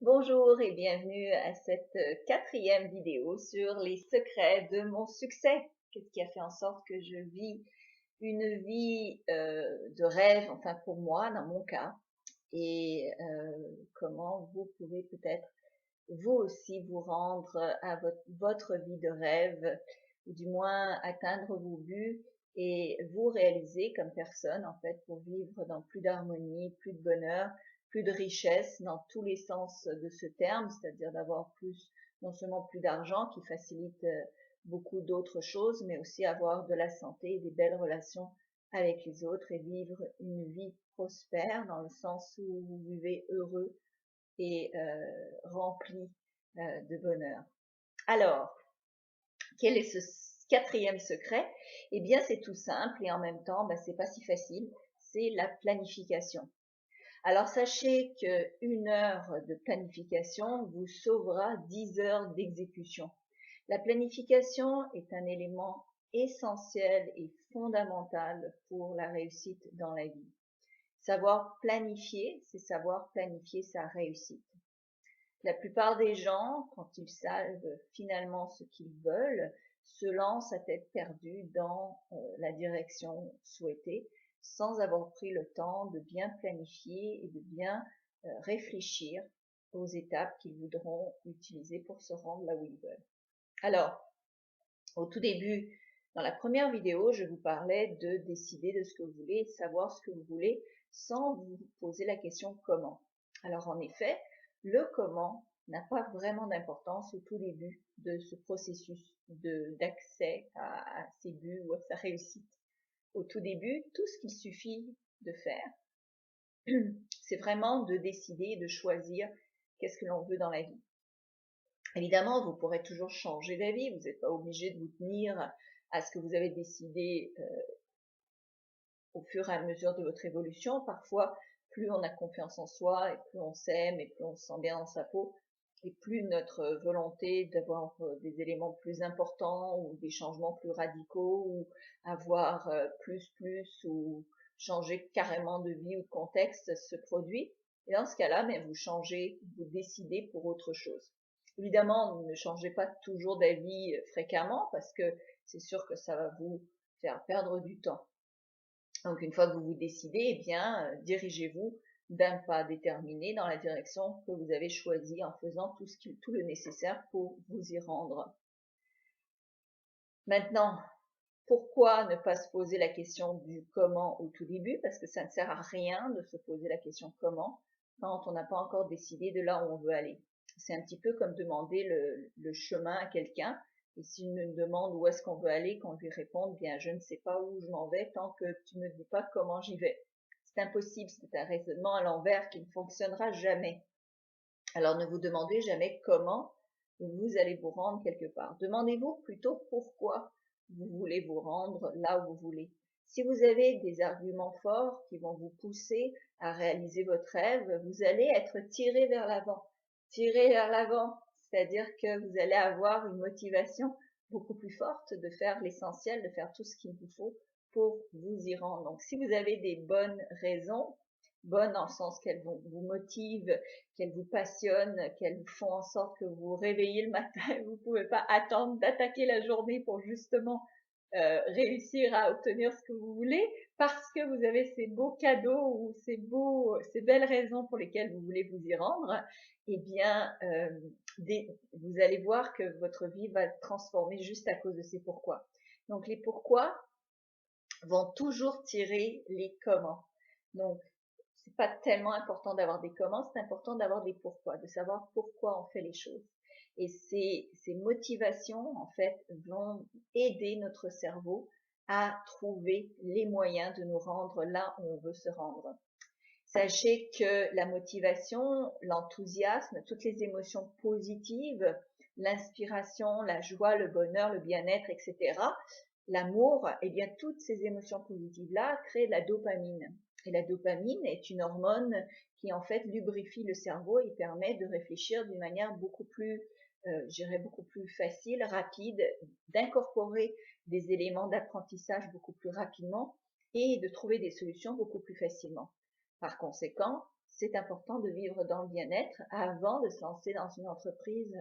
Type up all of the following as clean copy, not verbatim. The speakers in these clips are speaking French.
Bonjour et bienvenue à cette quatrième vidéo sur les secrets de mon succès. Qu'est-ce qui a fait en sorte que je vis une vie de rêve, enfin pour moi, dans mon cas, et comment vous pouvez peut-être vous aussi vous rendre à votre vie de rêve, ou du moins atteindre vos buts et vous réaliser comme personne en fait pour vivre dans plus d'harmonie, plus de bonheur, plus de richesse dans tous les sens de ce terme, c'est-à-dire d'avoir plus, non seulement plus d'argent qui facilite beaucoup d'autres choses, mais aussi avoir de la santé, des belles relations avec les autres et vivre une vie prospère dans le sens où vous vivez heureux et rempli de bonheur. Alors, quel est ce quatrième secret? Eh bien, c'est tout simple et en même temps, c'est pas si facile. C'est la planification. Alors, sachez qu'une heure de planification vous sauvera 10 heures d'exécution. La planification est un élément essentiel et fondamental pour la réussite dans la vie. Savoir planifier, c'est savoir planifier sa réussite. La plupart des gens, quand ils savent finalement ce qu'ils veulent, se lancent à tête perdue dans la direction souhaitée, sans avoir pris le temps de bien planifier et de bien réfléchir aux étapes qu'ils voudront utiliser pour se rendre là où ils veulent. Alors, au tout début, dans la première vidéo, je vous parlais de décider de ce que vous voulez, savoir ce que vous voulez, sans vous poser la question comment. Alors en effet, le comment n'a pas vraiment d'importance au tout début de ce processus d'accès à ses buts ou à sa réussite. Au tout début, tout ce qu'il suffit de faire, c'est vraiment de décider et de choisir qu'est-ce que l'on veut dans la vie. Évidemment, vous pourrez toujours changer d'avis, vous n'êtes pas obligé de vous tenir à ce que vous avez décidé au fur et à mesure de votre évolution. Parfois, plus on a confiance en soi et plus on s'aime et plus on se sent bien dans sa peau, et plus notre volonté d'avoir des éléments plus importants ou des changements plus radicaux ou avoir plus ou changer carrément de vie ou de contexte se produit. Et dans ce cas-là, vous changez, vous décidez pour autre chose. Évidemment, ne changez pas toujours d'avis fréquemment parce que c'est sûr que ça va vous faire perdre du temps. Donc une fois que vous vous décidez, eh bien, dirigez-vous d'un pas déterminé dans la direction que vous avez choisie en faisant tout le nécessaire pour vous y rendre. Maintenant, pourquoi ne pas se poser la question du comment au tout début? Parce que ça ne sert à rien de se poser la question comment quand on n'a pas encore décidé de là où on veut aller. C'est un petit peu comme demander le chemin à quelqu'un. Et s'il nous demande où est-ce qu'on veut aller, qu'on lui réponde, bien, je ne sais pas où je m'en vais tant que tu me dis pas comment j'y vais. C'est impossible, c'est un raisonnement à l'envers qui ne fonctionnera jamais. Alors ne vous demandez jamais comment vous allez vous rendre quelque part. Demandez-vous plutôt pourquoi vous voulez vous rendre là où vous voulez. Si vous avez des arguments forts qui vont vous pousser à réaliser votre rêve, vous allez être tiré vers l'avant. Tiré vers l'avant, c'est-à-dire que vous allez avoir une motivation beaucoup plus forte de faire l'essentiel, de faire tout ce qu'il vous faut pour vous y rendre. Donc si vous avez des bonnes raisons, bonnes dans le sens qu'elles vous motivent, qu'elles vous passionnent, qu'elles font en sorte que vous vous réveillez le matin et vous ne pouvez pas attendre d'attaquer la journée pour justement réussir à obtenir ce que vous voulez, parce que vous avez ces beaux cadeaux ou ces belles raisons pour lesquelles vous voulez vous y rendre, eh bien, vous allez voir que votre vie va se transformer juste à cause de ces pourquoi. Donc les pourquoi vont toujours tirer les comment. Donc c'est pas tellement important d'avoir des comment, c'est important d'avoir des pourquoi, de savoir pourquoi on fait les choses. Et ces motivations, en fait, vont aider notre cerveau à trouver les moyens de nous rendre là où on veut se rendre. Sachez que la motivation, l'enthousiasme, toutes les émotions positives, l'inspiration, la joie, le bonheur, le bien-être, etc., l'amour, eh bien, toutes ces émotions positives-là créent de la dopamine. Et la dopamine est une hormone qui, en fait, lubrifie le cerveau et permet de réfléchir d'une manière beaucoup plus, beaucoup plus facile, rapide, d'incorporer des éléments d'apprentissage beaucoup plus rapidement et de trouver des solutions beaucoup plus facilement. Par conséquent, c'est important de vivre dans le bien-être avant de se lancer dans une entreprise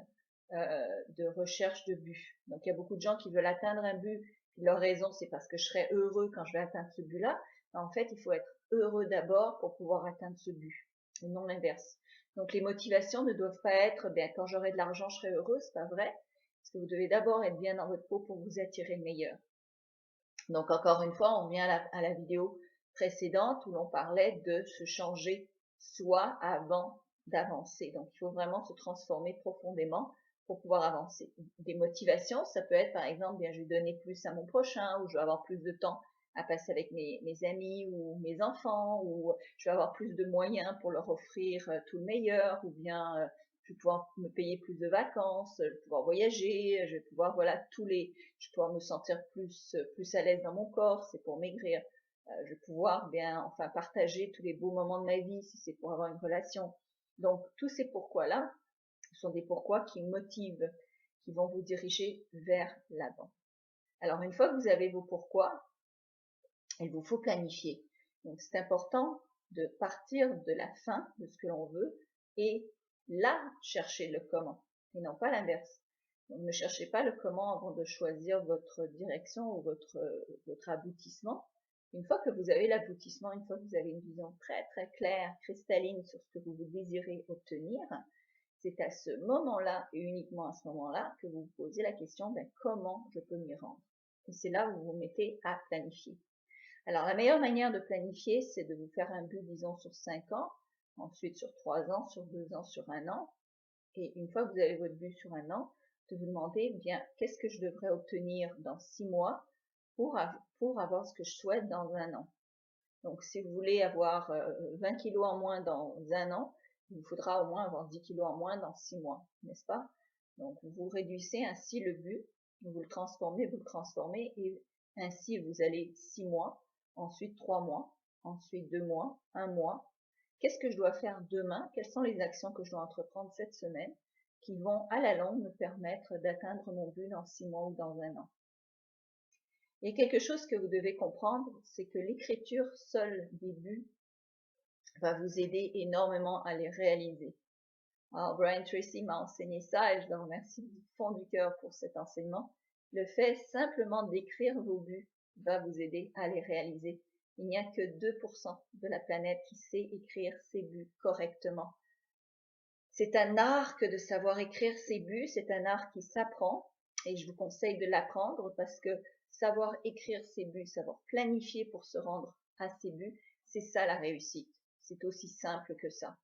de recherche de but. Donc il y a beaucoup de gens qui veulent atteindre un but, leur raison c'est parce que je serai heureux quand je vais atteindre ce but-là. En fait, il faut être heureux d'abord pour pouvoir atteindre ce but, et non l'inverse. Donc les motivations ne doivent pas être, bien quand j'aurai de l'argent, je serai heureux, c'est pas vrai, parce que vous devez d'abord être bien dans votre peau pour vous attirer le meilleur. Donc encore une fois, on revient à la vidéo précédente où l'on parlait de se changer soi avant d'avancer. Donc il faut vraiment se transformer profondément pour pouvoir avancer. Des motivations, ça peut être par exemple, bien je vais donner plus à mon prochain, ou je vais avoir plus de temps à passer avec mes amis ou mes enfants, ou je vais avoir plus de moyens pour leur offrir tout le meilleur, ou bien je vais pouvoir me payer plus de vacances, je vais pouvoir voyager, je vais pouvoir, voilà, je vais pouvoir me sentir plus à l'aise dans mon corps, c'est pour maigrir. Je vais pouvoir enfin partager tous les beaux moments de ma vie si c'est pour avoir une relation. Donc tous ces pourquoi-là sont des pourquoi qui motivent, qui vont vous diriger vers l'avant. Alors une fois que vous avez vos pourquoi, il vous faut planifier. Donc c'est important de partir de la fin de ce que l'on veut et là chercher le comment et non pas l'inverse. Donc ne cherchez pas le comment avant de choisir votre direction ou votre aboutissement. Une fois que vous avez l'aboutissement, une fois que vous avez une vision très très claire, cristalline sur ce que vous désirez obtenir, c'est à ce moment-là et uniquement à ce moment-là que vous vous posez la question comment je peux m'y rendre. Et c'est là où vous vous mettez à planifier. Alors la meilleure manière de planifier, c'est de vous faire un but, disons, sur 5 ans, ensuite sur 3 ans, sur 2 ans, sur 1 an. Et une fois que vous avez votre but sur 1 an, de vous demander, qu'est-ce que je devrais obtenir dans 6 mois pour avoir ce que je souhaite dans 1 an. Donc si vous voulez avoir 20 kilos en moins dans 1 an, il vous faudra au moins avoir 10 kilos en moins dans 6 mois, n'est-ce pas? Donc vous réduisez ainsi le but, vous le transformez, et ainsi vous allez 6 mois, ensuite 3 mois, ensuite 2 mois, 1 mois. Qu'est-ce que je dois faire demain? Quelles sont les actions que je dois entreprendre cette semaine qui vont à la longue me permettre d'atteindre mon but dans 6 mois ou dans 1 an? Il y a quelque chose que vous devez comprendre, c'est que l'écriture seule des buts va vous aider énormément à les réaliser. Alors Brian Tracy m'a enseigné ça et je le remercie du fond du cœur pour cet enseignement. Le fait simplement d'écrire vos buts va vous aider à les réaliser. Il n'y a que 2% de la planète qui sait écrire ses buts correctement. C'est un art que de savoir écrire ses buts, c'est un art qui s'apprend et je vous conseille de l'apprendre parce que savoir écrire ses buts, savoir planifier pour se rendre à ses buts, c'est ça la réussite. C'est aussi simple que ça.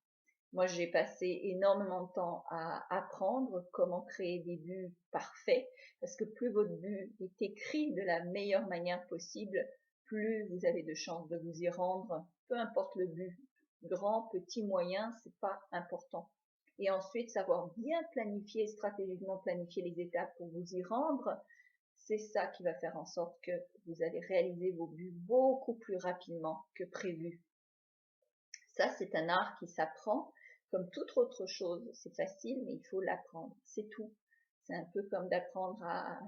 Moi, j'ai passé énormément de temps à apprendre comment créer des buts parfaits, parce que plus votre but est écrit de la meilleure manière possible, plus vous avez de chances de vous y rendre, peu importe le but, grand, petit, moyen, c'est pas important. Et ensuite, savoir bien planifier, stratégiquement planifier les étapes pour vous y rendre, c'est ça qui va faire en sorte que vous allez réaliser vos buts beaucoup plus rapidement que prévu. Ça, c'est un art qui s'apprend comme toute autre chose. C'est facile, mais il faut l'apprendre. C'est tout. C'est un peu comme d'apprendre à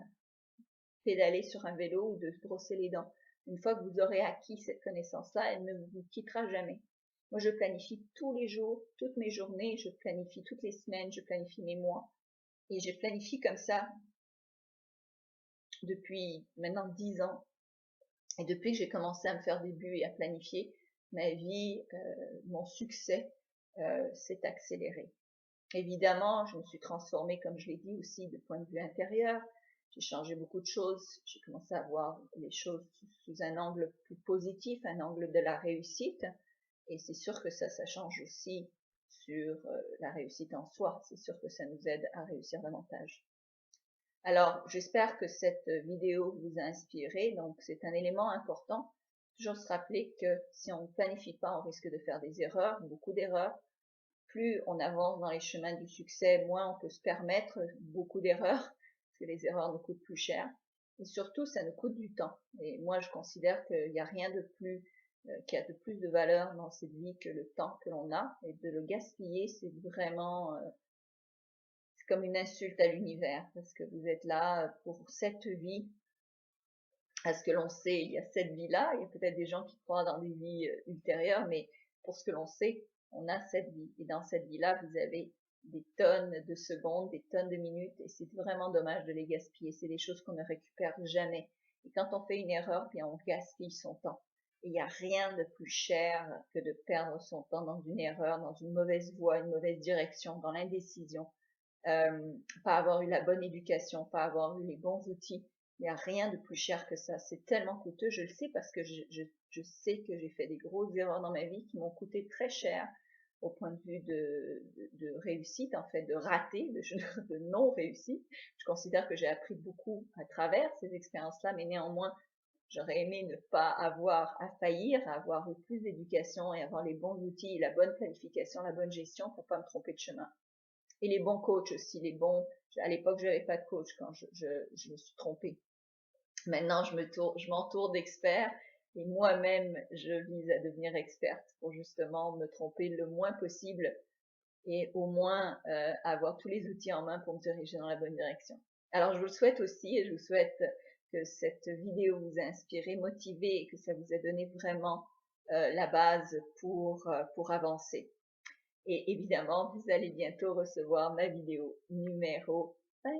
pédaler sur un vélo ou de se brosser les dents. Une fois que vous aurez acquis cette connaissance-là, elle ne vous quittera jamais. Moi, je planifie tous les jours, toutes mes journées, je planifie toutes les semaines, je planifie mes mois. Et je planifie comme ça depuis maintenant 10 ans. Et depuis que j'ai commencé à me faire des buts et à planifier, ma vie, mon succès s'est accéléré. Évidemment, je me suis transformée, comme je l'ai dit aussi, de point de vue intérieur. J'ai changé beaucoup de choses. J'ai commencé à voir les choses sous un angle plus positif, un angle de la réussite. Et c'est sûr que ça change aussi sur la réussite en soi. C'est sûr que ça nous aide à réussir davantage. Alors, j'espère que cette vidéo vous a inspiré. Donc, c'est un élément important. Toujours se rappeler que si on ne planifie pas, on risque de faire des erreurs, beaucoup d'erreurs. Plus on avance dans les chemins du succès, moins on peut se permettre beaucoup d'erreurs, parce que les erreurs nous coûtent plus cher. Et surtout, ça nous coûte du temps. Et moi, je considère qu'il n'y a rien de plus, qui a de plus de valeur dans cette vie que le temps que l'on a. Et de le gaspiller, c'est vraiment, c'est comme une insulte à l'univers, parce que vous êtes là pour cette vie. À ce que l'on sait, il y a cette vie-là. Il y a peut-être des gens qui croient dans des vies ultérieures, mais pour ce que l'on sait, On a cette vie. Et dans cette vie-là, vous avez des tonnes de secondes, des tonnes de minutes, et c'est vraiment dommage de les gaspiller. C'est des choses qu'on ne récupère jamais. Et quand on fait une erreur, bien on gaspille son temps. Et il n'y a rien de plus cher que de perdre son temps dans une erreur, dans une mauvaise voie, une mauvaise direction, dans l'indécision, pas avoir eu la bonne éducation, pas avoir eu les bons outils. Il n'y a rien de plus cher que ça. C'est tellement coûteux. Je le sais parce que je sais que j'ai fait des grosses erreurs dans ma vie qui m'ont coûté très cher au point de vue de réussite, en fait, de raté, de non-réussite. Je considère que j'ai appris beaucoup à travers ces expériences-là, mais néanmoins, j'aurais aimé ne pas avoir à faillir, avoir eu plus d'éducation et avoir les bons outils, la bonne planification, la bonne gestion pour pas me tromper de chemin. Et les bons coachs aussi, à l'époque, je n'avais pas de coach quand je me suis trompée. Maintenant, je m'entoure d'experts et moi-même, je vise à devenir experte pour justement me tromper le moins possible et au moins avoir tous les outils en main pour me diriger dans la bonne direction. Alors, je vous le souhaite aussi et je vous souhaite que cette vidéo vous a inspiré, motivé et que ça vous a donné vraiment la base pour avancer. Et évidemment, vous allez bientôt recevoir ma vidéo numéro 5.